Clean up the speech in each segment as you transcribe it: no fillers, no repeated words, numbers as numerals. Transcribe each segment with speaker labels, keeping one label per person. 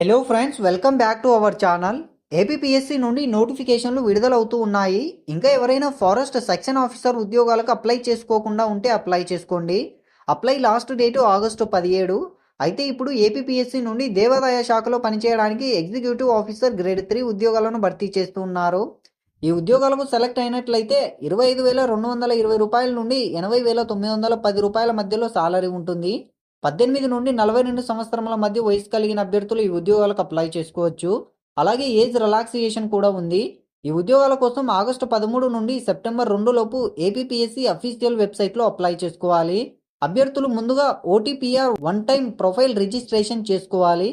Speaker 1: Hello friends, welcome back to our channel. APPSC నుండి నోటిఫికేషన్లు విడుదలవుతూ ఉన్నాయి. ఇంకా ఎవరైనా ఫారెస్ట్ సెక్షన్ ఆఫీసర్ ఉద్యోగాలకు అప్లై చేసుకోకుండా ఉంటే అప్లై చేసుకోండి. Apply last date August 17. అయితే ఇప్పుడు ఏపీపీఎస్సీ నుండి దేవాదాయ శాఖలో పనిచేయడానికి ఎగ్జిక్యూటివ్ ఆఫీసర్ గ్రేడ్ 3 ఉద్యోగాలను భర్తీ చేస్తూ ఉన్నారు. ఈ ఉద్యోగాలకు సెలెక్ట్ అయినట్లయితే 25,220 రూపాయల నుండి 80,910 రూపాయల మధ్యలో సాలరీ ఉంటుంది. 18 నుండి 42 సంవత్సరముల మధ్య వయసు కలిగిన అభ్యర్థులు ఈ ఉద్యోగాలకు అప్లై చేసుకోవచ్చు. అలాగే ఏజ్ రిలాక్సేషన్ కూడా ఉంది. ఈ ఉద్యోగాల కోసం ఆగస్టు 13 నుండి సెప్టెంబర్ 2 లోపు ఏపీపీఎస్సీ అఫీషియల్ వెబ్సైట్లో అప్లై చేసుకోవాలి. అభ్యర్థులు ముందుగా OTPR one time profile registration చేసుకోవాలి.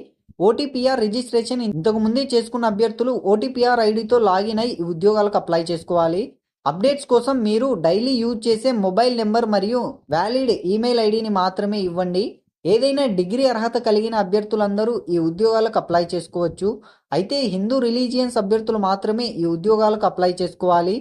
Speaker 1: ఓటీపీఆర్ రిజిస్ట్రేషన్ ఇంతకు ముందే చేసుకున్న అభ్యర్థులు ఓటీపీఆర్ ఐడితో లాగిన్ అయి ఈ ఉద్యోగాలకు అప్లై చేసుకోవాలి. అప్డేట్స్ కోసం మీరు డైలీ యూజ్ చేసే మొబైల్ నెంబర్ మరియు వ్యాలిడ్ ఈమెయిల్ ఐడిని మాత్రమే ఇవ్వండి. ఏదైనా డిగ్రీ అర్హత కలిగిన అభ్యర్థులందరూ ఈ ఉద్యోగాలకు అప్లై చేసుకోవచ్చు. అయితే హిందూ రిలీజియన్స్ అభ్యర్థులు మాత్రమే ఈ ఉద్యోగాలకు అప్లై చేసుకోవాలి.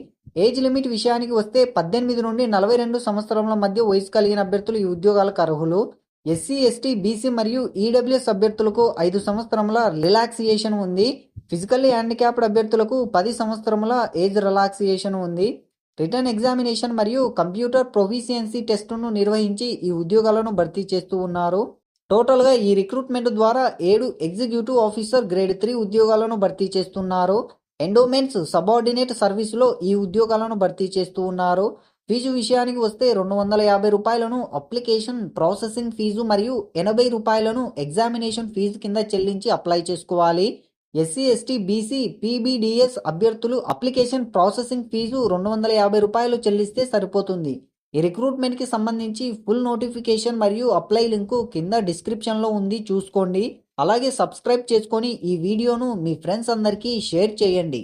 Speaker 1: ఏజ్ లిమిట్ విషయానికి వస్తే 18 నుండి 42 సంవత్సరముల మధ్య వయసు కలిగిన అభ్యర్థులు ఈ ఉద్యోగాలకు అర్హులు. ఎస్సీ, ఎస్టీ, బీసీ మరియు ఈడబ్ల్యూఎస్ అభ్యర్థులకు 5 సంవత్సరముల రిలాక్సియేషన్ ఉంది. ఫిజికల్లీ హ్యాండిక్యాప్డ్ అభ్యర్థులకు 10 సంవత్సరముల ఏజ్ రిలాక్సియేషన్ ఉంది. రిటర్న్ ఎగ్జామినేషన్ మరియు కంప్యూటర్ ప్రొఫిషియన్సీ టెస్టును నిర్వహించి ఈ ఉద్యోగాలను భర్తీ చేస్తూ ఉన్నారు. టోటల్గా ఈ రిక్రూట్మెంట్ ద్వారా 7 ఎగ్జిక్యూటివ్ ఆఫీసర్ గ్రేడ్ 3 ఉద్యోగాలను భర్తీ చేస్తున్నారు. ఎండోమెంట్స్ సబార్డినేట్ సర్వీసులో ఈ ఉద్యోగాలను భర్తీ చేస్తూ ఉన్నారు. ఫీజు విషయానికి వస్తే 250 రూపాయలను అప్లికేషన్ ప్రాసెసింగ్ ఫీజు మరియు 80 రూపాయలను ఎగ్జామినేషన్ ఫీజు కింద చెల్లించి అప్లై చేసుకోవాలి. ఎస్సీ, ఎస్టీ, బీసీ, పీబీడీఎస్ అభ్యర్థులు అప్లికేషన్ ప్రాసెసింగ్ ఫీజు 250 రూపాయలు చెల్లిస్తే సరిపోతుంది. ఈ రిక్రూట్మెంట్కి సంబంధించి ఫుల్ నోటిఫికేషన్ మరియు అప్లై లింకు కింద డిస్క్రిప్షన్లో ఉంది, చూసుకోండి. అలాగే సబ్స్క్రైబ్ చేసుకొని ఈ వీడియోను మీ ఫ్రెండ్స్ అందరికీ షేర్ చేయండి.